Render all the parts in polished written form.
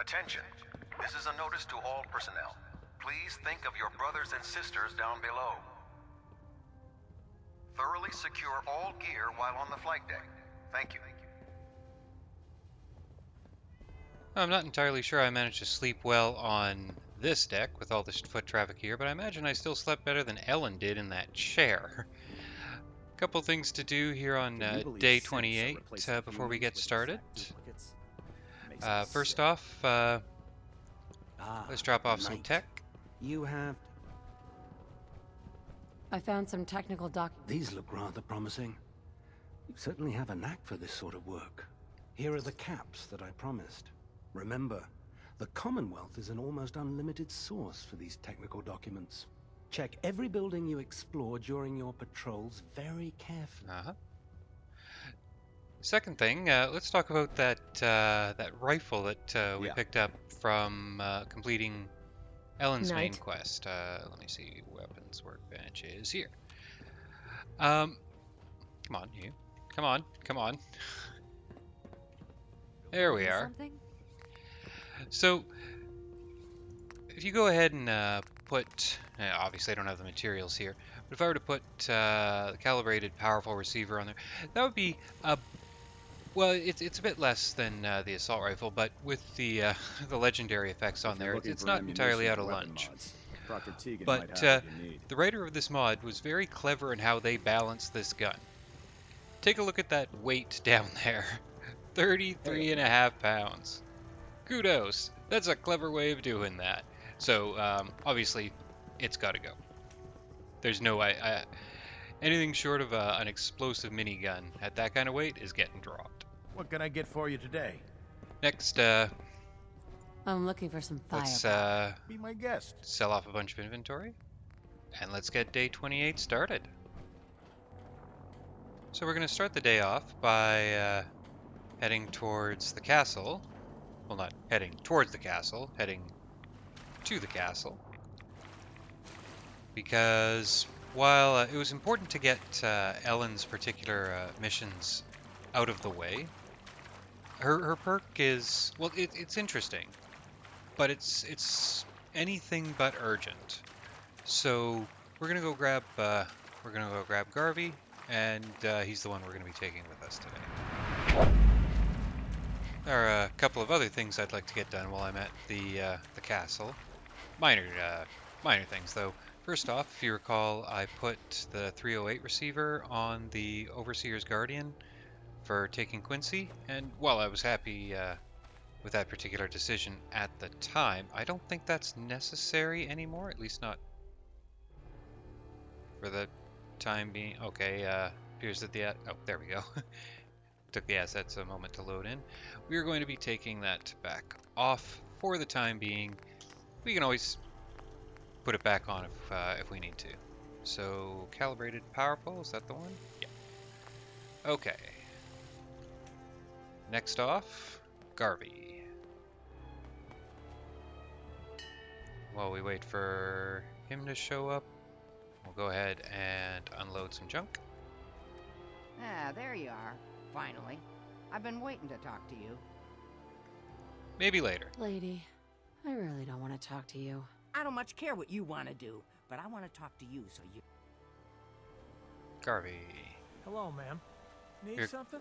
Attention. This is a notice to all personnel. Please think of your brothers and sisters down below. Thoroughly secure all gear while on the flight deck. Thank you. I'm not entirely sure I managed to sleep well on this deck with all this foot traffic here, but I imagine I still slept better than Ellen did in that chair. Couple things to do here on day 28 before we get started. First off, let's drop off some tech. You have... I found some technical These look rather promising. You certainly have a knack for this sort of work. Here are the caps that I promised. Remember, the Commonwealth is an almost unlimited source for these technical documents. Check every building you explore during your patrols very carefully. Second thing, let's talk about that rifle that we picked up from completing Ellen's main quest. Let me see, weapons workbench is here. Come on, you. Come on, come on. There we are. So, if you go ahead and put, obviously I don't have the materials here, but if I were to put the calibrated powerful receiver on there, that would be well, it's a bit less than the assault rifle, but with the the legendary effects on there, it's not entirely out of lunch. But the writer of this mod was very clever in how they balanced this gun. Take a look at that weight down there. 33.5 pounds. Kudos. That's a clever way of doing that. So, obviously, it's got to go. There's no anything short of an explosive minigun at that kind of weight is getting dropped. What can I get for you today? Next, I'm looking for some fire. let's Be my guest. sell off a bunch of inventory, and let's get day 28 started. So we're going to start the day off by heading towards the castle. Well, not heading towards the castle, heading to the castle. Because while it was important to get Ellen's particular missions out of the way, her perk is, well, it's interesting, but it's anything but urgent. So we're gonna go grab Garvey, and he's the one we're gonna be taking with us today. There are a couple of other things I'd like to get done while I'm at the castle. Minor things though. First off, if you recall, I put the 308 receiver on the Overseer's Guardian for taking Quincy, and while I was happy with that particular decision at the time, I don't think that's necessary anymore, at least not for the time being. Okay, appears that oh, there we go. Took the assets a moment to load in. We are going to be taking that back off for the time being. We can always put it back on if we need to. So, calibrated powerful, is that the one? Yeah. Okay. Next off, Garvey. While we wait for him to show up, we'll go ahead and unload some junk. Ah, there you are. Finally. I've been waiting to talk to you. Maybe later. Lady, I really don't want to talk to you. I don't much care what you want to do, but I want to talk to you, so you... Garvey. Hello, ma'am. Need something?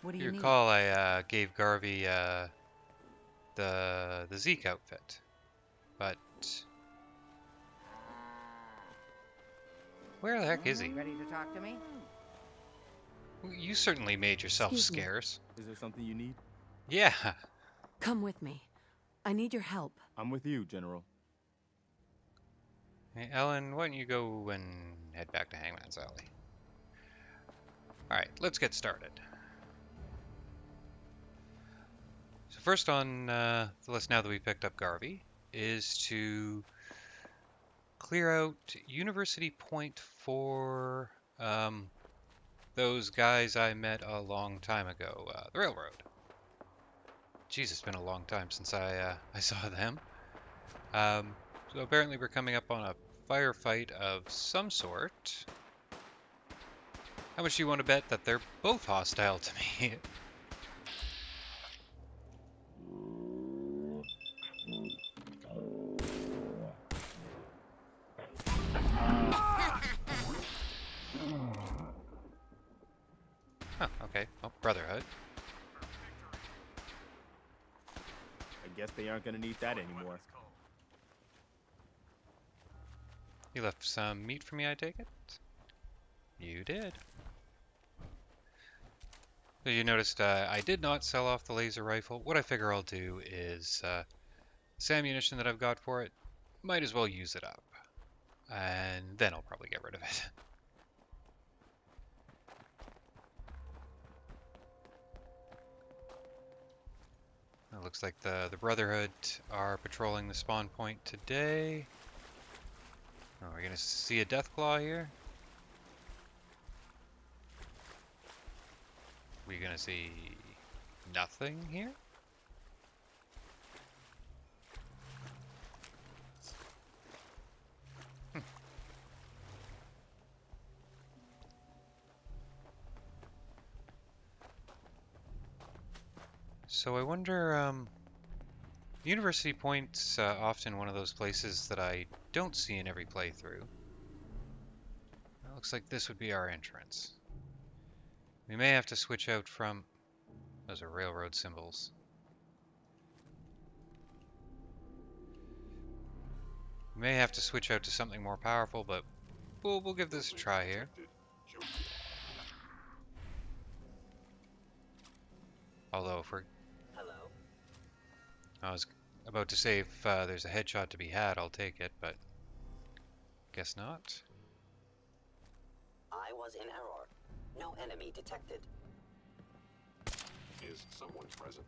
What do You you need? recall I gave Garvey the Zeke outfit, but where the heck is he? Ready to talk to me? You certainly made yourself Excuse me. scarce. Is there something you need? Yeah. Come with me. I need your help. I'm with you, General. Hey, Ellen, why don't you go and head back to Hangman's Alley? Alright, let's get started. So first on the list, now that we picked up Garvey, is to clear out University Point for those guys I met a long time ago, the railroad. Jeez, it's been a long time since I saw them. So apparently we're coming up on a firefight of some sort. How much do you want to bet that they're both hostile to me? Brotherhood. I guess they aren't gonna need that anymore. You left some meat for me, I take it? You did. So you noticed I did not sell off the laser rifle. What I figure I'll do is this ammunition that I've got for it, might as well use it up. And then I'll probably get rid of it. It looks like the Brotherhood are patrolling the spawn point today. Oh, we're gonna see a Deathclaw here. We're gonna see nothing here. So I wonder, University Point's often one of those places that I don't see in every playthrough. It looks like this would be our entrance. We may have to switch out from... Those are railroad symbols. We may have to switch out to something more powerful, but we'll give this a try here. Although if we're... I was about to say if there's a headshot to be had, I'll take it, but guess not. I was in error. No enemy detected. Is someone present?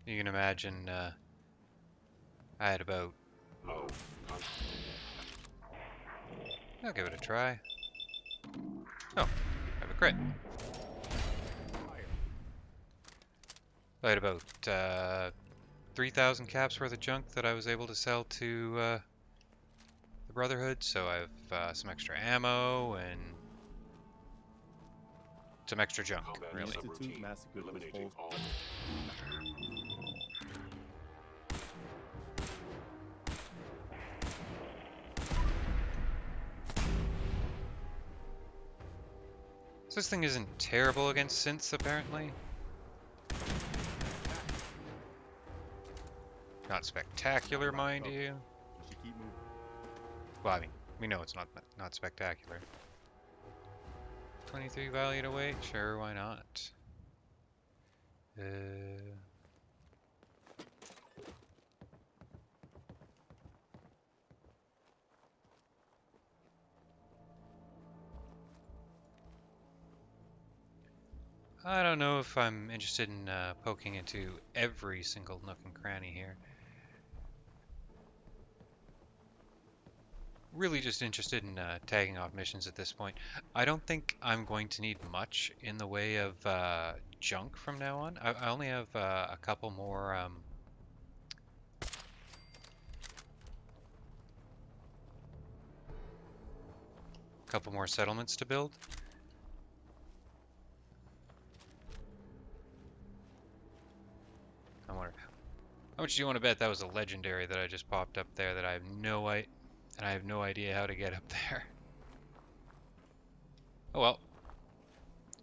You can imagine I had about... Oh, I'll give it a try. Oh, I have a crit. I had about 3,000 caps worth of junk that I was able to sell to the Brotherhood, so I have some extra ammo and some extra junk, combat really. Institute massacred those eliminating whole- all. So this thing isn't terrible against synths, apparently. Not spectacular, mind you. We should keep moving. Well, I mean, we know it's not spectacular. 23 value to weight? Sure, why not? I don't know if I'm interested in poking into every single nook and cranny here. Really just interested in tagging off missions at this point. I don't think I'm going to need much in the way of junk from now on. I only have a couple more settlements to build. I wonder, how much do you want to bet that was a legendary that I just popped up there that I have no idea how to get up there. Oh well.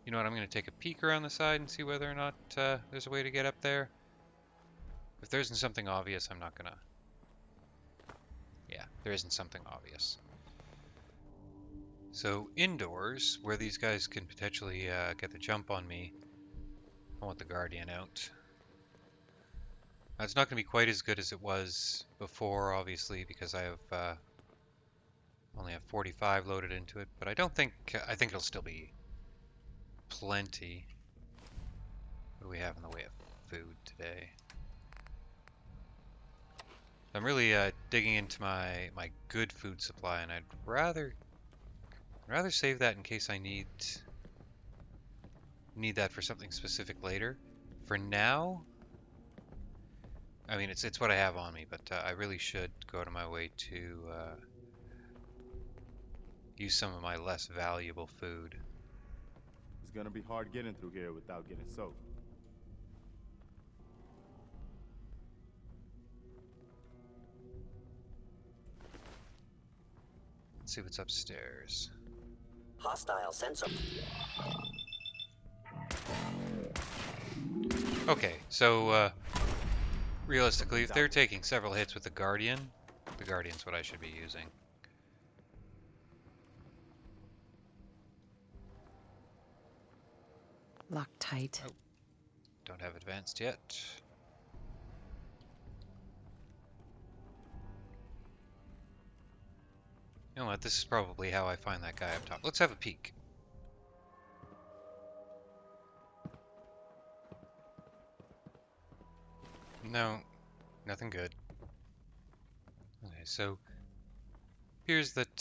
You know what, I'm going to take a peek around the side and see whether or not there's a way to get up there. If there isn't something obvious, I'm not going to... Yeah, there isn't something obvious. So indoors, where these guys can potentially get the jump on me, I want the Guardian out. Now, it's not going to be quite as good as it was before, obviously, because I have only have 45 loaded into it, but I think it'll still be plenty. What do we have in the way of food today? I'm really digging into my good food supply, and I'd rather save that in case I need that for something specific later. For now, I mean it's what I have on me, but I really should go out of my way to use some of my less valuable food. It's gonna be hard getting through here without getting soaked. Let's see what's upstairs. Hostile sensor. Okay, so realistically, if they're taking several hits with the Guardian's what I should be using. Locked tight. Oh. Don't have advanced yet. You know what? This is probably how I find that guy up top. Let's have a peek. No, nothing good. Okay, so here's that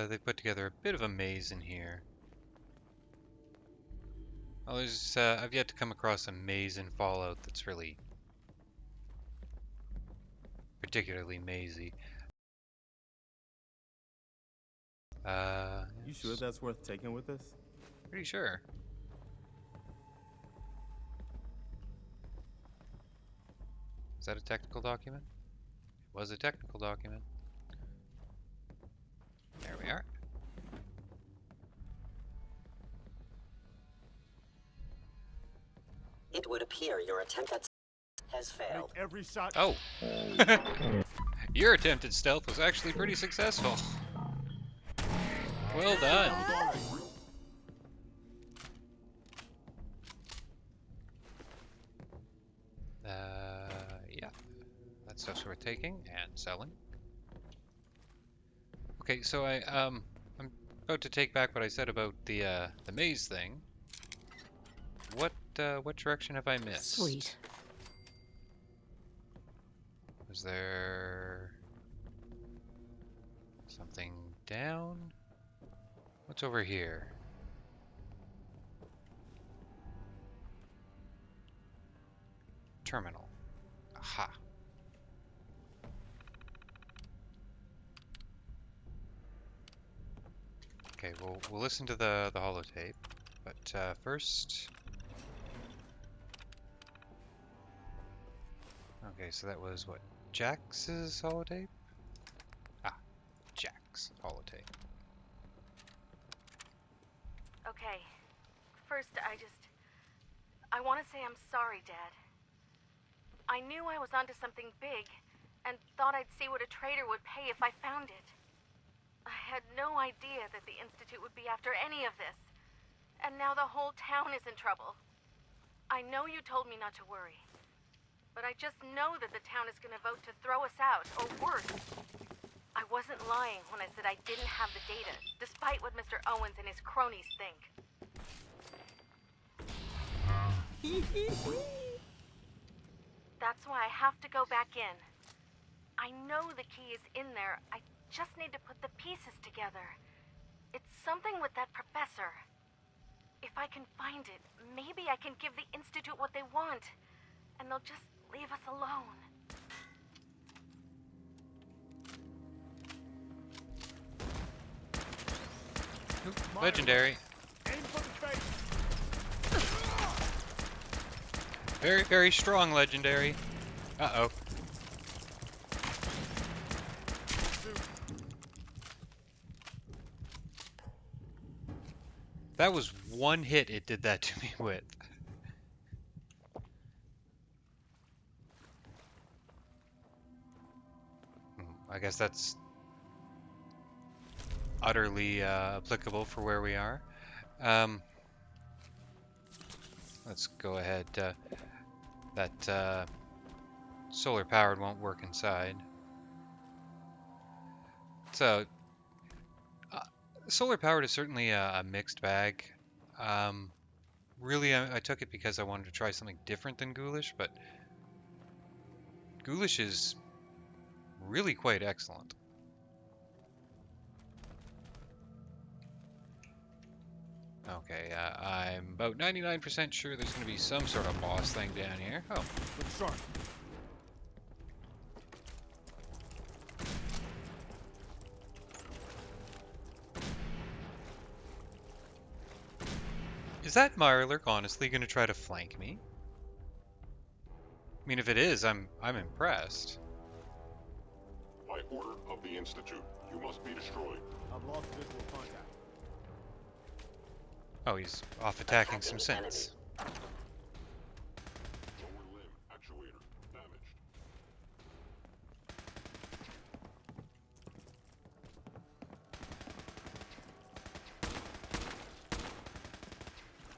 they put together a bit of a maze in here. Well, I've yet to come across a maze in Fallout that's really particularly mazy. You sure that's worth taking with us? Pretty sure. Is that a technical document? It was a technical document. There we are. It would appear your attempt at has failed. Make every shot. Oh! Your attempt at stealth was actually pretty successful. Well done. Yeah. That stuff's worth taking and selling. Okay, so I'm about to take back what I said about the maze thing. What direction have I missed? Sweet. Was there something down? What's over here? Terminal. Aha. Okay, we'll listen to the holotape, but first. Okay, so that was what, Jax's holotape? Ah, Jax holotape. Okay. First, I want to say I'm sorry, Dad. I knew I was onto something big, and thought I'd see what a trader would pay if I found it. I had no idea that the Institute would be after any of this. And now the whole town is in trouble. I know you told me not to worry. But I just know that the town is gonna vote to throw us out, or worse. I wasn't lying when I said I didn't have the data, despite what Mr. Owens and his cronies think. That's why I have to go back in. I know the key is in there. I just need to put the pieces together. It's something with that professor. If I can find it, maybe I can give the Institute what they want, and they'll just leave us alone. Oop, legendary. Aim for the face. Very, very strong legendary. Uh-oh. That was one hit it did that to me with. I guess that's utterly applicable for where we are. Let's go ahead. That solar powered won't work inside. So solar powered is certainly a mixed bag. Really, I took it because I wanted to try something different than Ghoulish, but Ghoulish is really quite excellent. Okay, I'm about 99% sure there's going to be some sort of boss thing down here. Oh. Look sharp. Is that Mirelurk honestly going to try to flank me? I mean, if it is, I'm impressed. By order of the Institute, you must be destroyed. I've lost visual contact. Oh, he's off attacking some synths. Lower limb actuator damaged.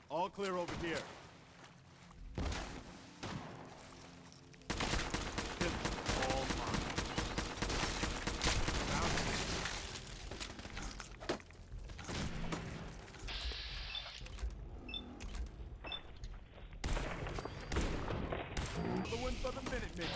All clear over here. All mine. Found it. Another one for the minute, man.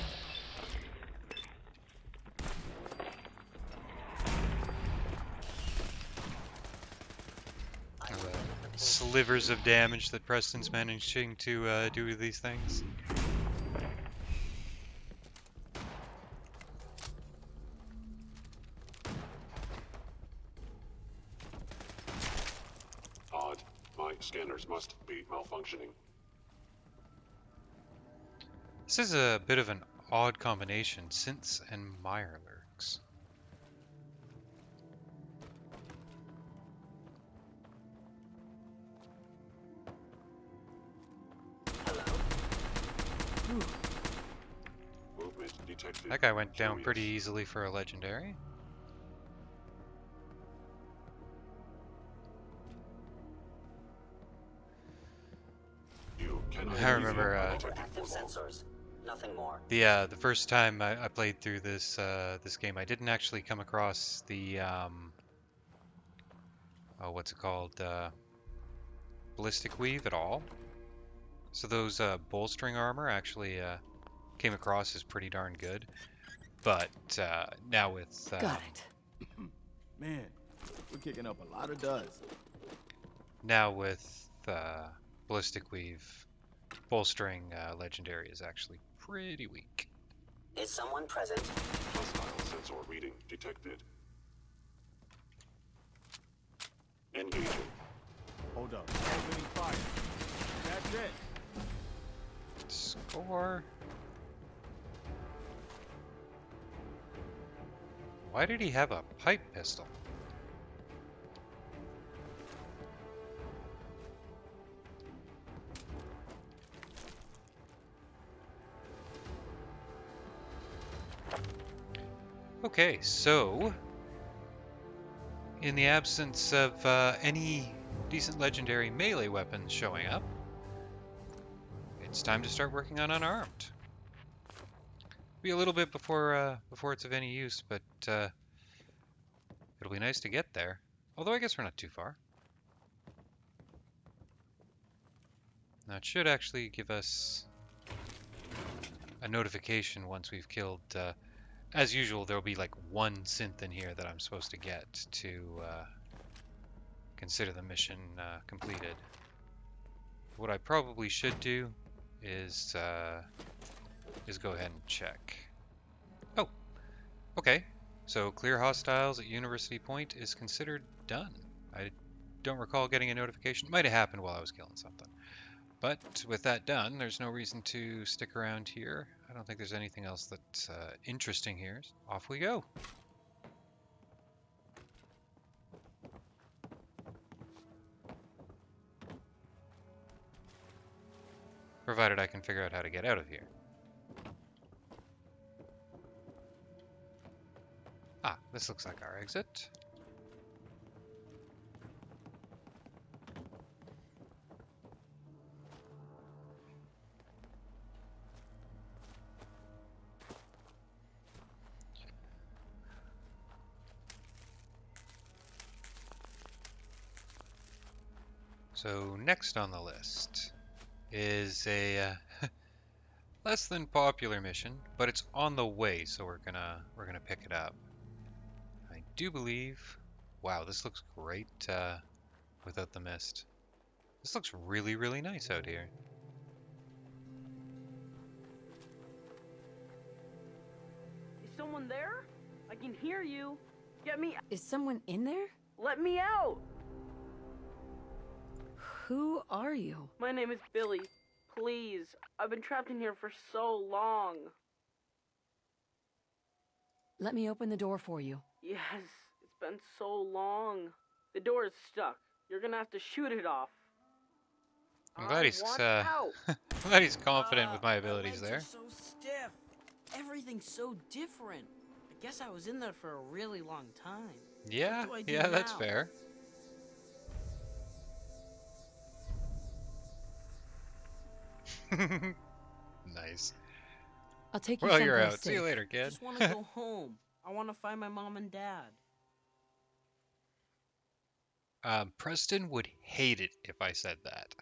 Slivers of damage that Preston's managing to do with these things. Odd. My scanners must be malfunctioning. This is a bit of an odd combination, synths and mirelurks. Movement detected. That guy went down Curious. pretty easily for a legendary. You cannot I remember detected Active for long. sensors. Nothing more. the first time I played through this this game, I didn't actually come across the oh, what's it called? Ballistic weave at all. So those bolstering armor actually came across as pretty darn good. But now with Got it. Man, we're kicking up a lot of dust. now with ballistic weave, bolstering legendary is actually pretty weak. Is someone present? Hostile sensor reading detected. Engaging. Hold up. Opening fire. That's it. Score. Why did he have a pipe pistol? Okay, so in the absence of any decent legendary melee weapons showing up, it's time to start working on unarmed. Be a little bit before it's of any use, but it'll be nice to get there. Although I guess we're not too far. Now it should actually give us a notification once we've killed. As usual, there'll be like one synth in here that I'm supposed to get to consider the mission completed. What I probably should do is go ahead and check. Oh, okay. So clear hostiles at University Point is considered done. I don't recall getting a notification. Might have happened while I was killing something. But with that done, there's no reason to stick around here. I don't think there's anything else that's interesting here. So off we go. Provided I can figure out how to get out of here. Ah, this looks like our exit. So next on the list is a less than popular mission, but it's on the way, so we're gonna pick it up. I do believe. Wow, this looks great without the mist. This looks really, really nice out here. Is someone there? I can hear you. Get me. Is someone in there? Let me out. Who are you? My name is Billy. Please. I've been trapped in here for so long. Let me open the door for you. Yes, it's been so long. The door is stuck. You're gonna have to shoot it off. I'm glad he's want out. I'm glad he's confident with my abilities legs are there. so stiff. Everything's so different. I guess I was in there for a really long time. Yeah, What do I do yeah, that's now? fair. Nice. I'll take you Well, you're someplace out. See you safe. later, I kid. just want to go home. I want to find my mom and dad. Preston would hate it if I said that.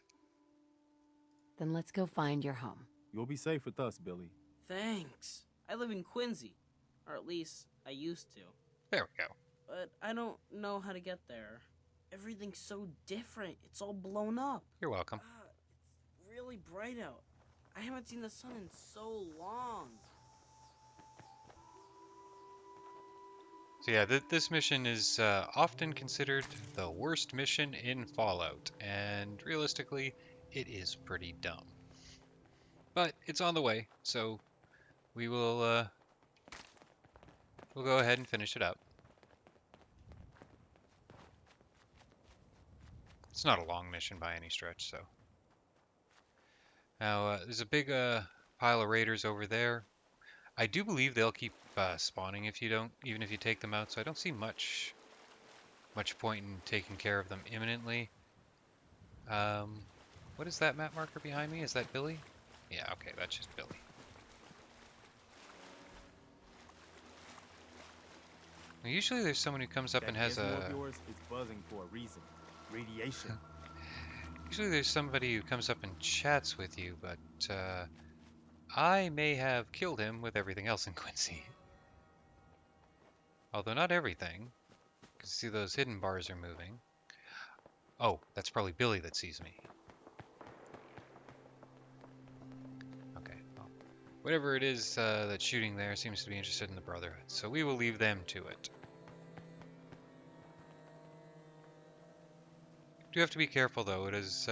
Then let's go find your home. You'll be safe with us, Billy. Thanks. I live in Quincy. Or at least, I used to. There we go. But I don't know how to get there. Everything's so different. It's all blown up. You're welcome. It's really bright out. I haven't seen the sun in so long. So yeah, this mission is often considered the worst mission in Fallout, and realistically, it is pretty dumb. But it's on the way, so we will we'll go ahead and finish it up. It's not a long mission by any stretch, so. Now there's a big pile of raiders over there. I do believe they'll keep spawning if you don't, even if you take them out. So I don't see much point in taking care of them imminently. What is that map marker behind me? Is that Billy? Yeah, okay, that's just Billy. Now, usually there's someone who comes up and has That a. gizmo of yours is buzzing for a reason. Radiation. Usually there's somebody who comes up and chats with you, but I may have killed him with everything else in Quincy. Although not everything. Because see those hidden bars are moving. Oh, that's probably Billy that sees me. Okay, well, whatever it is that's shooting there seems to be interested in the Brotherhood, so we will leave them to it. Do have to be careful though. It is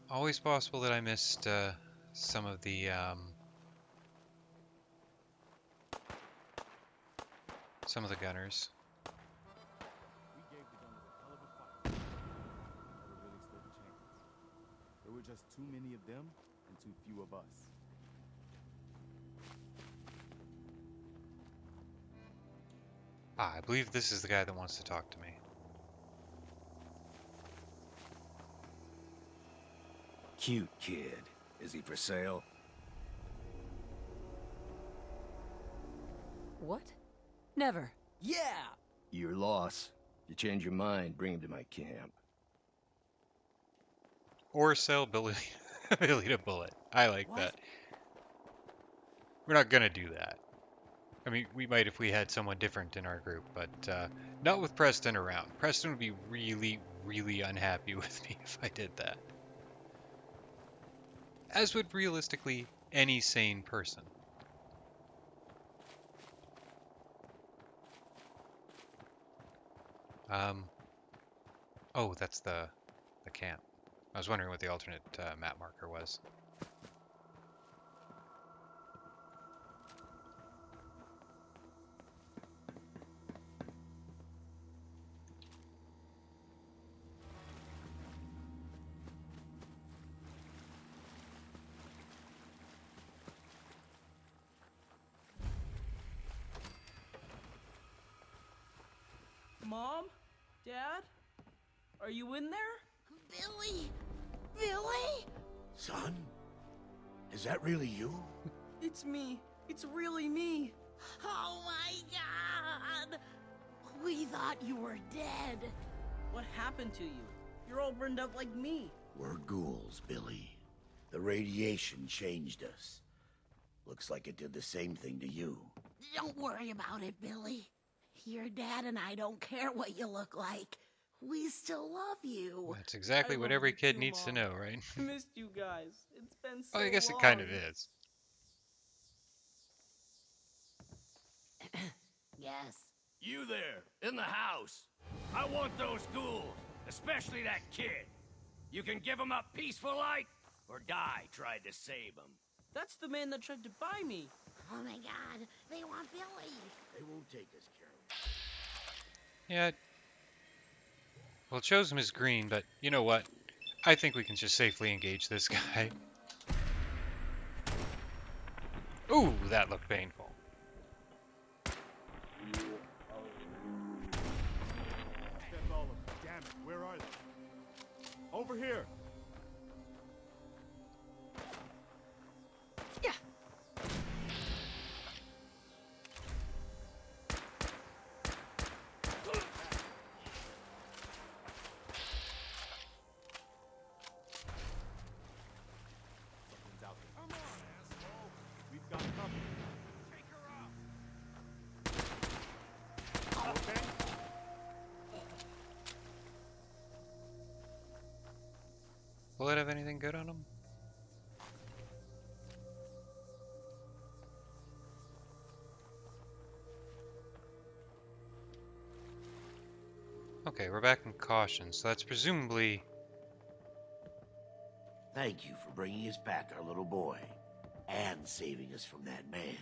always possible that I missed some of the gunners. We gave the gunners a hell of a fight. Never really stood a chance. There were just too many of them and too few of us. Ah, I believe this is the guy that wants to talk to me. Cute kid. Is he for sale? What? Never. Yeah! Your loss. If you change your mind, bring him to my camp. Or sell Billy, Billy to Bullet. I like What? that. We're not gonna do that. I mean, we might if we had someone different in our group, but not with Preston around. Preston would be really, really unhappy with me if I did that. As would realistically any sane person. Oh, that's the camp. I was wondering what the alternate map marker was. Mom? Dad? Are you in there? Billy! Billy? Son? Is that really you? It's me. It's really me. Oh my god! We thought you were dead. What happened to you? You're all burned up like me. We're ghouls, Billy. The radiation changed us. Looks like it did the same thing to you. Don't worry about it, Billy. Your dad and I don't care what you look like. We still love you. That's exactly what every kid needs to know, right? I missed you guys. It's been so Oh, I guess long. it kind of is. Yes. You there, in the house. I want those ghouls, especially that kid. You can give him up peaceful like, or die trying to save him. That's the man that tried to buy me. Oh my god, they want Billy. They won't take us, Carol. Yeah. Well, it shows him as green, but you know what? I think we can just safely engage this guy. Ooh, that looked painful. That's all of them. Damn it, where are they? Over here. Yeah. Something's out there. Come on, asshole. We've got company. Take her out. Okay? Will it have anything good on him? Okay, we're back in caution, so that's presumably... Thank you for bringing us back our little boy. And saving us from that man.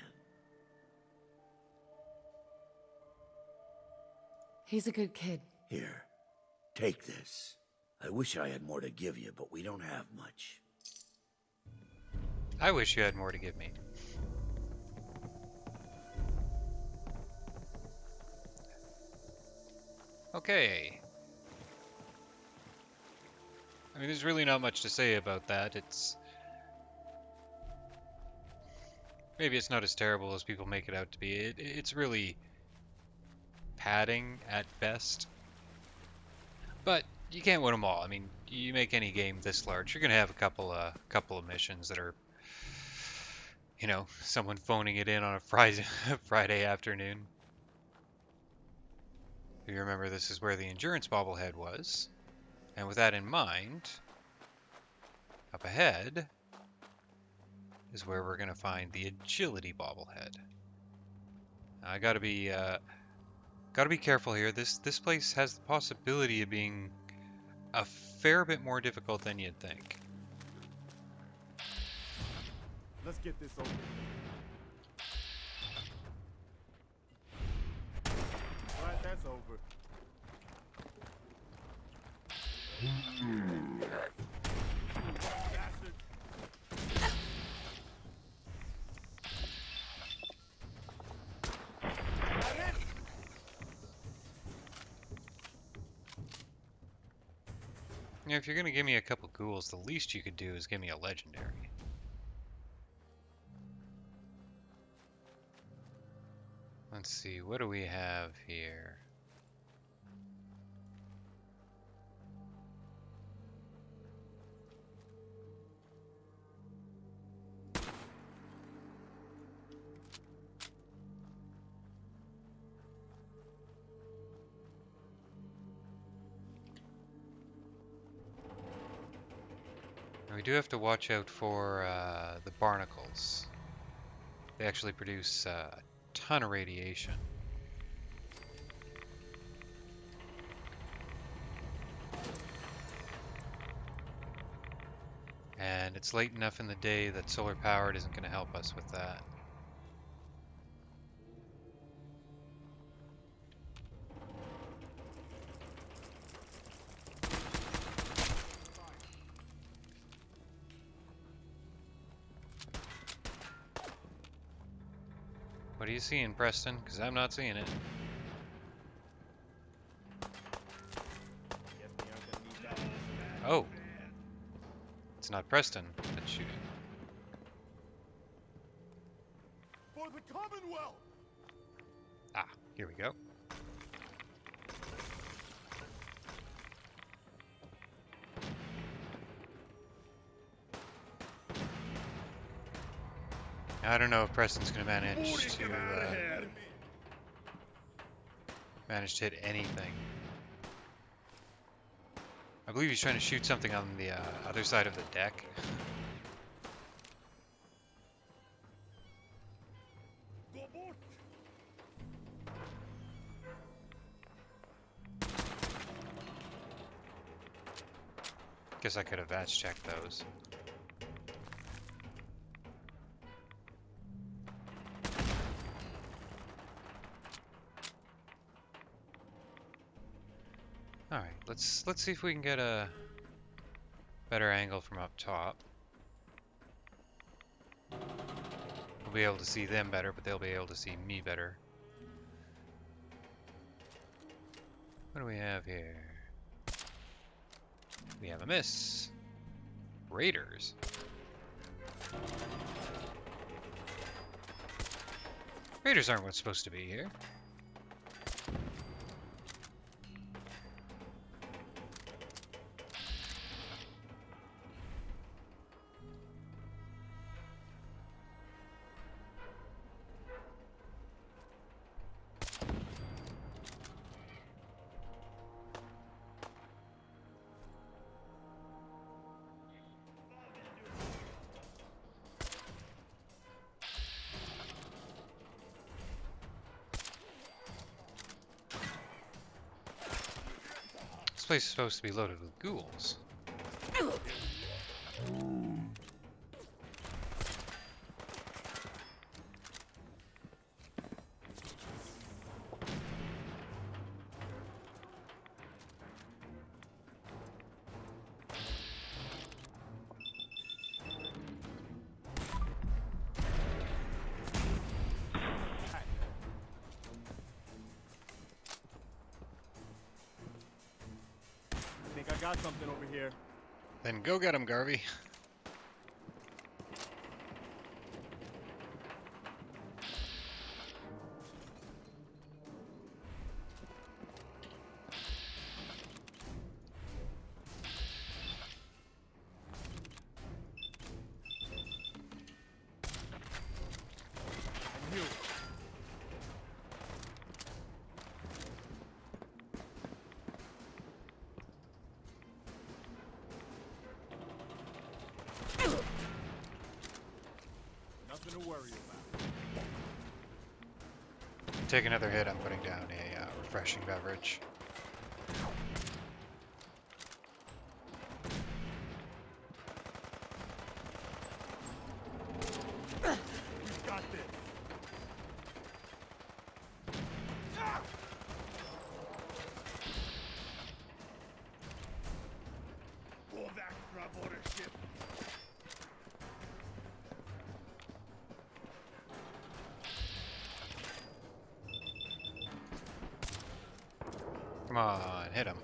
He's a good kid. Here, take this. I wish I had more to give you, but we don't have much. I wish you had more to give me. Okay. I mean, there's really not much to say about that. Maybe it's not as terrible as people make it out to be. It's really padding at best. But you can't win them all. I mean, you make any game this large, you're gonna have a couple of missions that are, you know, someone phoning it in on a Friday afternoon. If you remember, this is where the endurance bobblehead was. And with that in mind, up ahead is where we're going to find the agility bobblehead. Now, I gotta be careful here. This place has the possibility of being a fair bit more difficult than you'd think. Let's get this over. Glad that's over. Bastard. Yeah, if you're gonna give me a couple ghouls, the least you could do is give me a legendary. Let's see, what do we have here? We do have to watch out for the barnacles. They actually produce a ton of radiation. And it's late enough in the day that solar powered isn't going to help us with that. What are you seeing, Preston? Because I'm not seeing it. Oh. It's not Preston that's shooting. For the Commonwealth! Ah, here we go. I don't know if Preston's going to manage to hit anything. I believe he's trying to shoot something on the other side of the deck. Guess I could have batch checked those. let's see if we can get a better angle from up top. We'll be able to see them better, but they'll be able to see me better. What do we have here? We have a miss. Raiders. Raiders aren't what's supposed to be here. This place is supposed to be loaded with ghouls. I think I got something over here. Then go get him, Garvey. And you. Nothing to worry about. Take another hit, I'm putting down a refreshing beverage. We've got this. Pull back from ownership. Come on, hit him.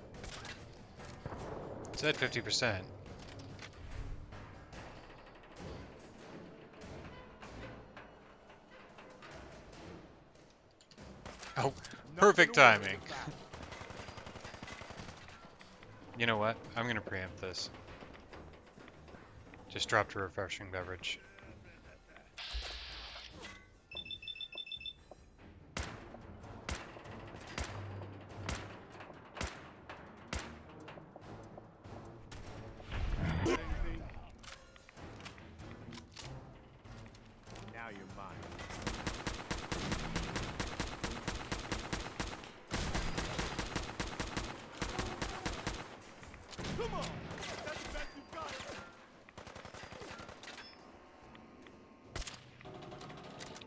It said 50%. Oh, perfect timing. You know what? I'm gonna preempt this. Just dropped a refreshing beverage. Now you're mine. Come on! That's the best you've got!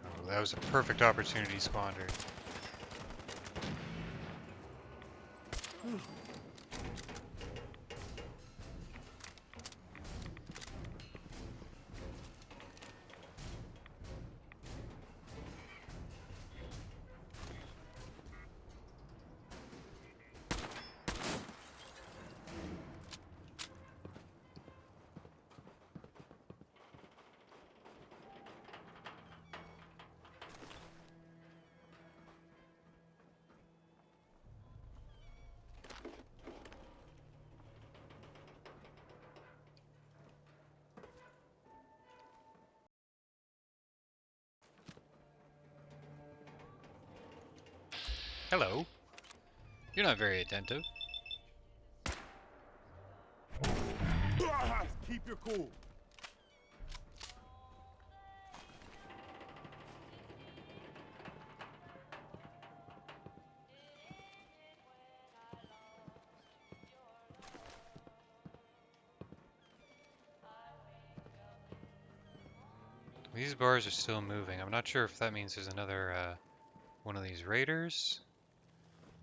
Oh, that was a perfect opportunity squandered. Hello. You're not very attentive. Keep your cool. These bars are still moving. I'm not sure if that means there's another one of these raiders,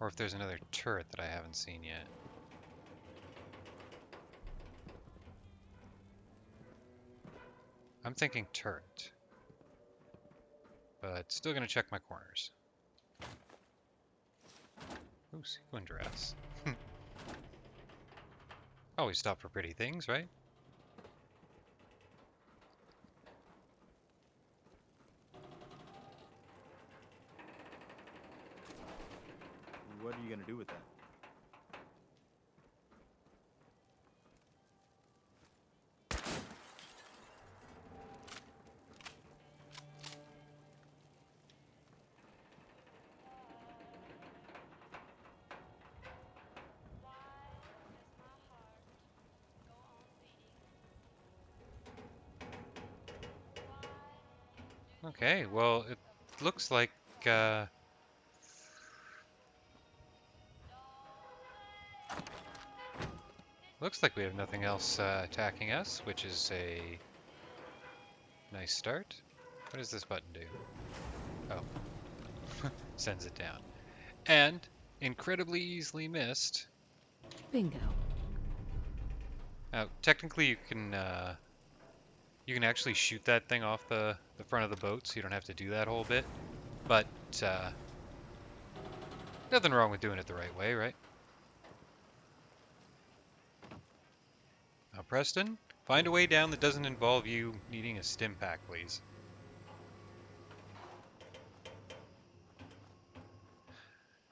or if there's another turret that I haven't seen yet. I'm thinking turret. But still gonna check my corners. Ooh, sequin dress. Always stop for pretty things, right? What are you gonna do with that? Okay, well, it looks like, uh... looks like we have nothing else attacking us, which is a nice start. What does this button do? Oh. Sends it down. And, incredibly easily missed. Bingo. Now, technically you can actually shoot that thing off the front of the boat, so you don't have to do that whole bit. But, nothing wrong with doing it the right way, right? Now, Preston, find a way down that doesn't involve you needing a stim pack, please.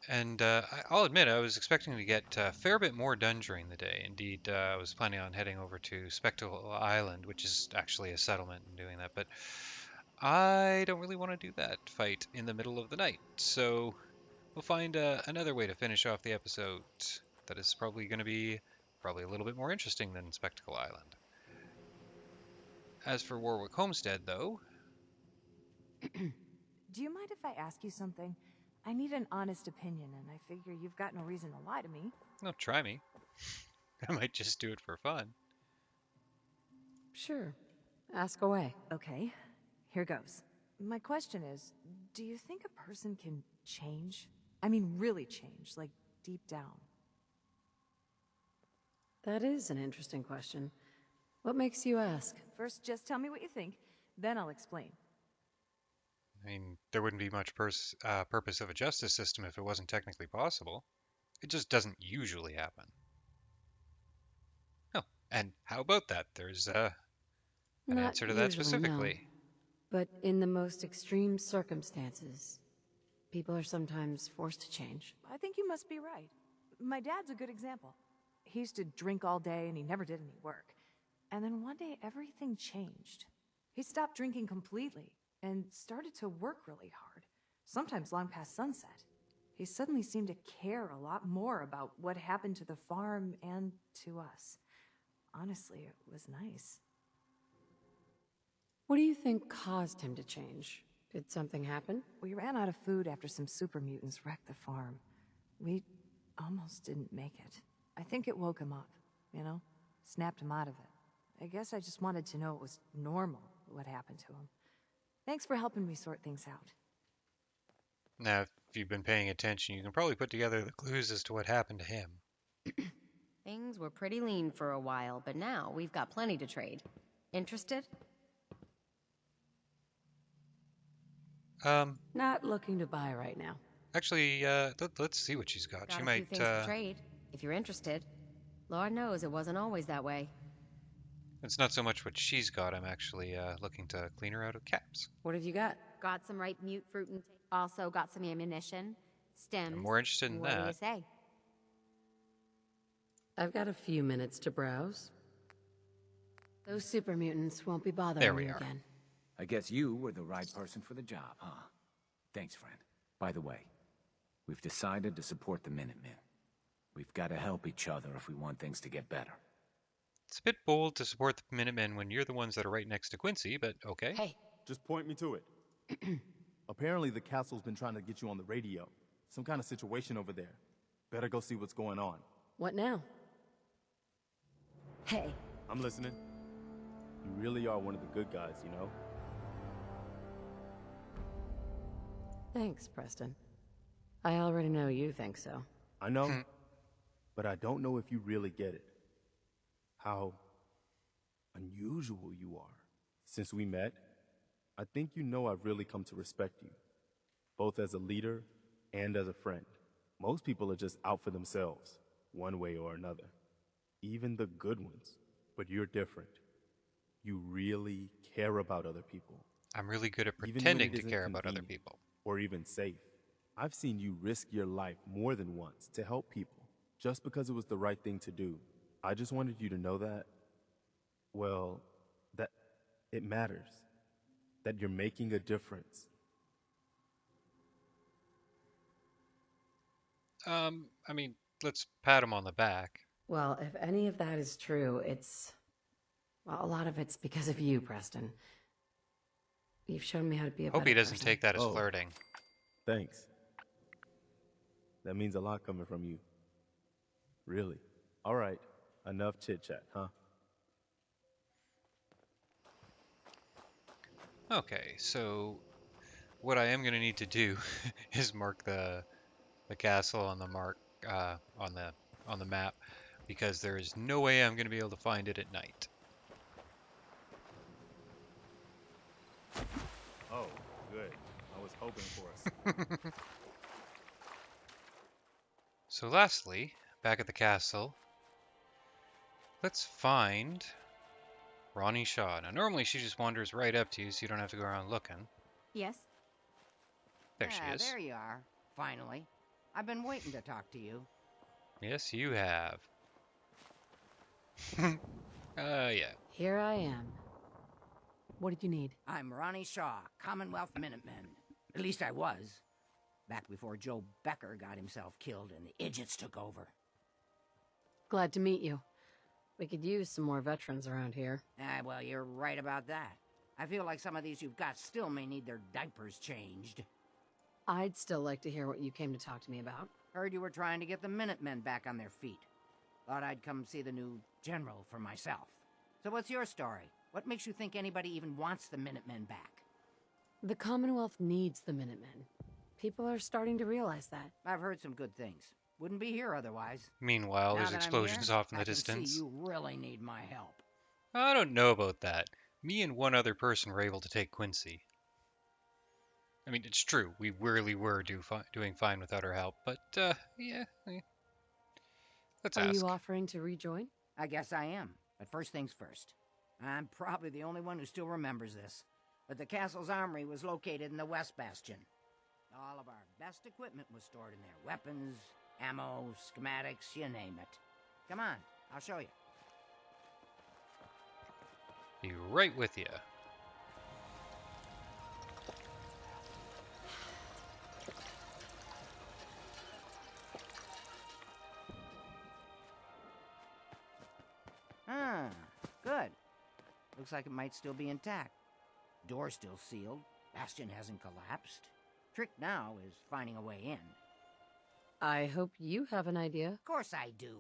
And I'll admit, I was expecting to get a fair bit more done during the day. Indeed, I was planning on heading over to Spectacle Island, which is actually a settlement, and doing that. But I don't really want to do that fight in the middle of the night. So we'll find another way to finish off the episode that is probably going to be a little bit more interesting than Spectacle Island. As for Warwick Homestead, though... Do you mind if I ask you something? I need an honest opinion, and I figure you've got no reason to lie to me. No, try me. I might just do it for fun. Sure. Ask away. Okay. Here goes. My question is, do you think a person can change? I mean, really change, like deep down? That is an interesting question. What makes you ask? First, just tell me what you think, then I'll explain. I mean, there wouldn't be much purpose of a justice system if it wasn't technically possible. It just doesn't usually happen. Oh, and how about that? There's an Not answer to that usually, specifically. no. But in the most extreme circumstances, people are sometimes forced to change. I think you must be right. My dad's a good example. He used to drink all day and he never did any work. And then one day everything changed. He stopped drinking completely and started to work really hard, sometimes long past sunset. He suddenly seemed to care a lot more about what happened to the farm and to us. Honestly, it was nice. What do you think caused him to change? Did something happen? We ran out of food after some super mutants wrecked the farm. We almost didn't make it. I think it woke him up, you know? Snapped him out of it. I guess I just wanted to know it was normal, what happened to him. Thanks for helping me sort things out. Now, if you've been paying attention, you can probably put together the clues as to what happened to him. Things were pretty lean for a while, but now we've got plenty to trade. Interested? Not looking to buy right now. Actually, let's see what she's got. Got She a might, few things to trade, if you're interested. Lord knows it wasn't always that way. It's not so much what she's got. I'm actually looking to clean her out of caps. What have you got? Got some ripe mute fruit and also got some ammunition, stems. I'm more interested in what that. do you say? I've got a few minutes to browse. Those super mutants won't be bothering There we me are. again. I guess you were the right person for the job, huh? Thanks, friend. By the way, we've decided to support the Minutemen. We've got to help each other if we want things to get better. It's a bit bold to support the Minutemen when you're the ones that are right next to Quincy, but okay. Hey. Just point me to it. Apparently the castle's been trying to get you on the radio. Some kind of situation over there. Better go see what's going on. What now? Hey. I'm listening. You really are one of the good guys, you know? Thanks, Preston. I already know you think so. I know, but I don't know if you really get it. How unusual you are. Since we met, I think you know I've really come to respect you, both as a leader and as a friend. Most people are just out for themselves, one way or another. Even the good ones. But you're different. You really care about other people. I'm really good at Even when pretending it to isn't care about other convenient people. or even safe. I've seen you risk your life more than once to help people, just because it was the right thing to do. I just wanted you to know that, well, that it matters. That you're making a difference. I mean, let's pat him on the back. Well, if any of that is true, well, a lot of it's because of you, Preston. You've shown me how to be a Hope better he doesn't person. take that as flirting. Thanks. That means a lot coming from you. Really. All right, enough chit-chat, huh? Okay, so what I am going to need to do is mark the castle on the on the map, because there is no way I'm going to be able to find it at night. Oh, good. I was hoping for us. So lastly, back at the castle, let's find Ronnie Shaw. Now normally she just wanders right up to you, so you don't have to go around looking. Yes? There she is. There you are, finally. I've been waiting to talk to you. Yes, you have. Yeah. Here I am. What did you need? I'm Ronnie Shaw, Commonwealth Minutemen. At least I was. Back before Joe Becker got himself killed and the idiots took over. Glad to meet you. We could use some more veterans around here. Well, you're right about that. I feel like some of these you've got still may need their diapers changed. I'd still like to hear what you came to talk to me about. Heard you were trying to get the Minutemen back on their feet. Thought I'd come see the new general for myself. So what's your story? What makes you think anybody even wants the Minutemen back? The Commonwealth needs the Minutemen. People are starting to realize that. I've heard some good things. Wouldn't be here otherwise. Meanwhile, Now there's that I'm explosions here, off in the I can distance. see you really need my help. I don't know about that. Me and one other person were able to take Quincy. I mean, it's true, we really were doing fine without her help, but, yeah. Let's Are ask. you offering to rejoin? I guess I am. But first things first. I'm probably the only one who still remembers this. But the castle's armory was located in the West Bastion. All of our best equipment was stored in there. Weapons, ammo, schematics, you name it. Come on, I'll show you. Be right with you. Ah, good. Looks like it might still be intact. Door's still sealed. Bastion hasn't collapsed. Trick now is finding a way in. I hope you have an idea. Of course I do.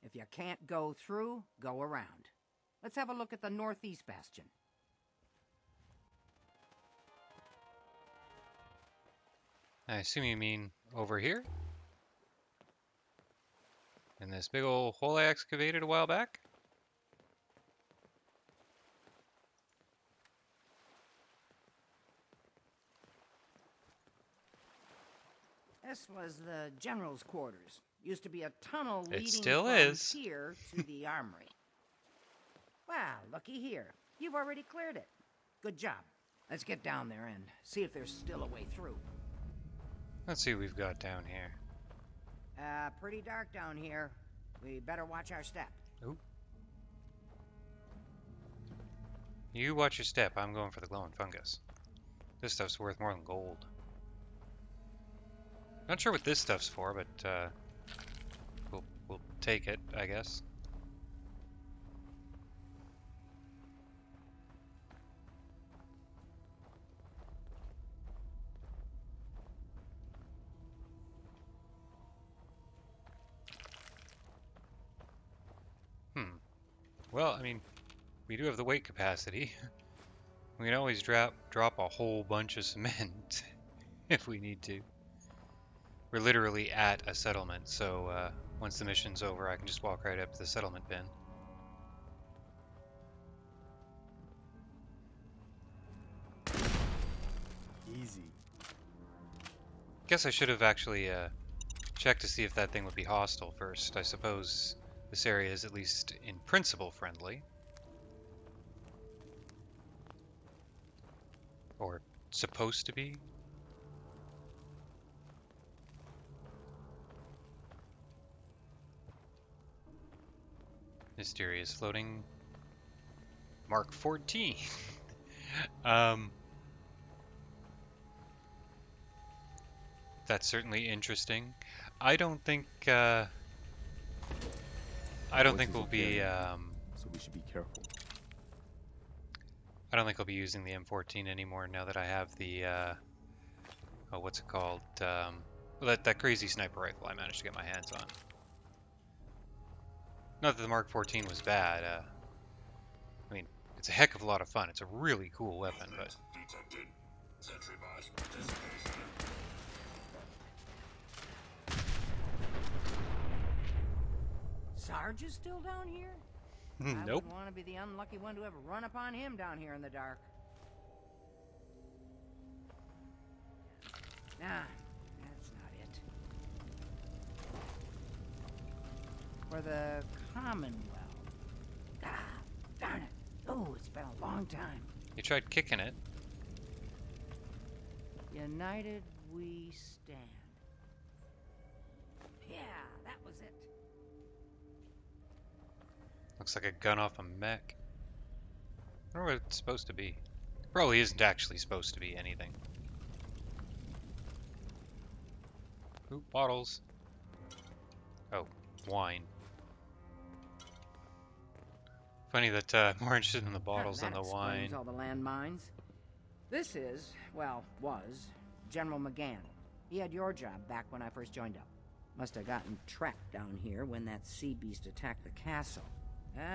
If you can't go through, go around. Let's have a look at the Northeast Bastion. I assume you mean over here? In this big old hole I excavated a while back? This was the general's quarters. Used to be a tunnel leading still from is. here to the armory. Wow, looky here. You've already cleared it. Good job. Let's get down there and see if there's still a way through. Let's see what we've got down here. Pretty dark down here. We better watch our step. Oop. You watch your step. I'm going for the glowing fungus. This stuff's worth more than gold. Not sure what this stuff's for, but we'll take it, I guess. Well, I mean, we do have the weight capacity. We can always drop a whole bunch of cement if we need to. We're literally at a settlement, so once the mission's over, I can just walk right up to the settlement bin. easy. Guess I should have actually checked to see if that thing would be hostile first. I suppose this area is at least in principle friendly. Or supposed to be. Mysterious floating Mark 14. That's certainly interesting. I don't think we'll be so we should be careful. I don't think I'll be using the M14 anymore now that I have the oh, what's it called? Well, that crazy sniper rifle I managed to get my hands on. Not that the Mark 14 was bad. I mean, it's a heck of a lot of fun. It's a really cool weapon, but Detected. Sentry bot participation. Sarge is still down here? I nope. wouldn't want to be the unlucky one to ever run upon him down here in the dark. Nah, that's not it. For the Commonwealth. Ah, darn it. Oh, it's been a long time. You tried kicking it. United we stand. Yeah, that was it. Looks like a gun off a mech. I don't know what it's supposed to be. Probably isn't actually supposed to be anything. Ooh, bottles. Oh, wine. Funny that I'm more interested in the bottles than the wine. Explains all the landmines. This is, well, was, General McGann. He had your job back when I first joined up. Must have gotten trapped down here when that sea beast attacked the castle.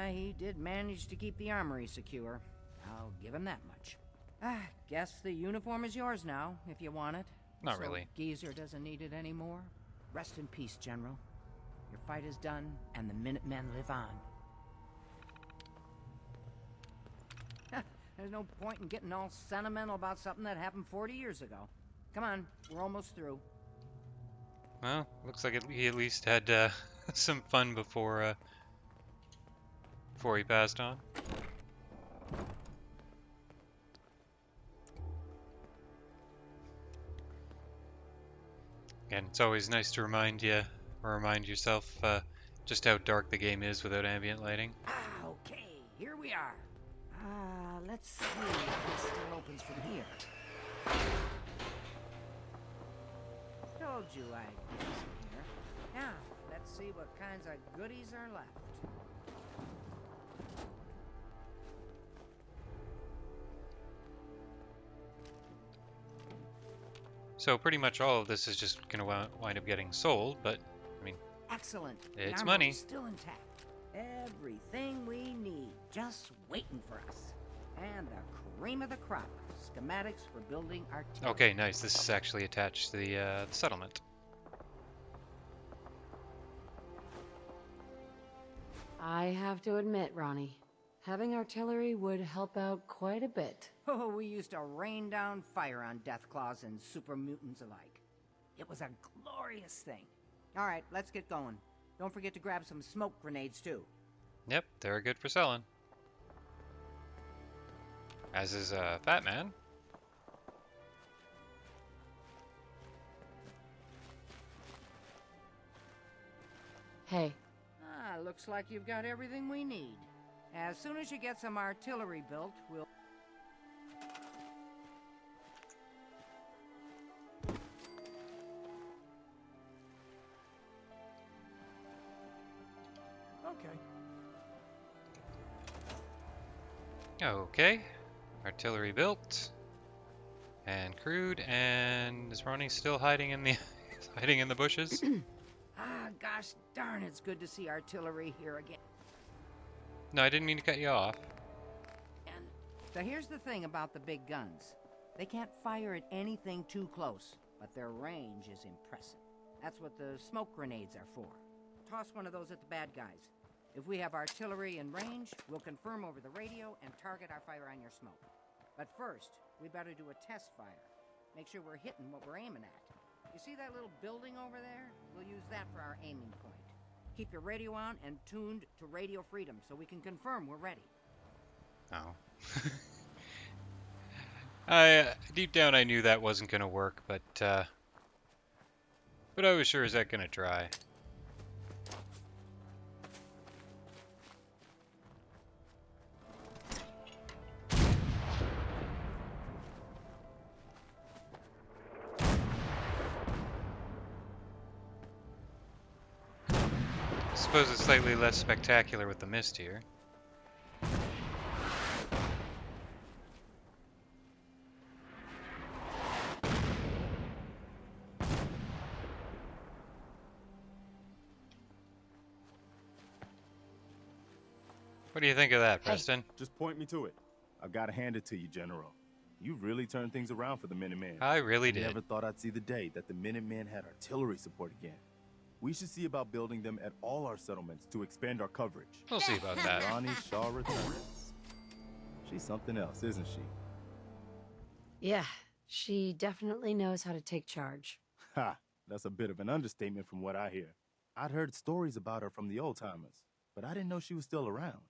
He did manage to keep the armory secure. I'll give him that much. Guess the uniform is yours now, if you want it. Not really. Geezer doesn't need it anymore. Rest in peace, General. Your fight is done, and the Minutemen live on. There's no point in getting all sentimental about something that happened 40 years ago. Come on, we're almost through. Well, looks like he at least had some fun before he passed on. Again, it's always nice to remind yourself just how dark the game is without ambient lighting. Okay, here we are. Let's see if this still opens from here. Told you I'd get some here. Now, let's see what kinds of goodies are left. So pretty much all of this is just going to wind up getting sold, but, I mean, excellent. It's The money. armory's still intact. Everything we need, just waiting for us. And the cream of the crop, schematics for building artillery. Okay, nice. This is actually attached to the settlement. I have to admit, Ronnie, having artillery would help out quite a bit. Oh, we used to rain down fire on Deathclaws and super mutants alike. It was a glorious thing. All right, let's get going. Don't forget to grab some smoke grenades, too. Yep, they're good for selling. As is Fat Man. Hey. Looks like you've got everything we need. As soon as you get some artillery built, we'll... Okay. Artillery built. And crewed, and is Ronnie still hiding in the hiding in the bushes? Gosh darn, it's good to see artillery here again. No, I didn't mean to cut you off. And so here's the thing about the big guns. They can't fire at anything too close, but their range is impressive. That's what the smoke grenades are for. Toss one of those at the bad guys. If we have artillery in range, we'll confirm over the radio and target our fire on your smoke. But first, we better do a test fire. Make sure we're hitting what we're aiming at. You see that little building over there? We'll use that for our aiming point. Keep your radio on and tuned to Radio Freedom so we can confirm we're ready. Oh. Deep down I knew that wasn't gonna work, but I was sure as heck gonna try. I suppose it's slightly less spectacular with the mist here. What do you think of that, Preston? Just point me to it. I've got to hand it to you, General. You really turned things around for the Minutemen. I really did. I never thought I'd see the day that the Minutemen had artillery support again. We should see about building them at all our settlements to expand our coverage. We'll see about that. Ronnie Shaw returns. She's something else, isn't she? Yeah, she definitely knows how to take charge. Ha! That's a bit of an understatement from what I hear. I'd heard stories about her from the old-timers, but I didn't know she was still around.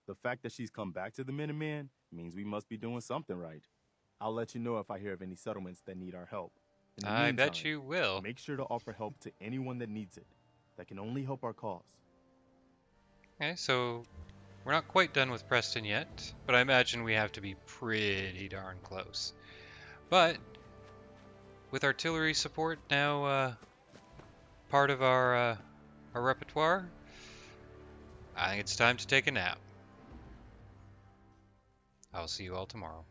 The fact that she's come back to the Minutemen means we must be doing something right. I'll let you know if I hear of any settlements that need our help. In the I bet meantime, you will. Make sure to offer help to anyone that needs it. That can only help our cause. Okay, so we're not quite done with Preston yet, but I imagine we have to be pretty darn close. But with artillery support now part of our repertoire, I think it's time to take a nap. I'll see you all tomorrow.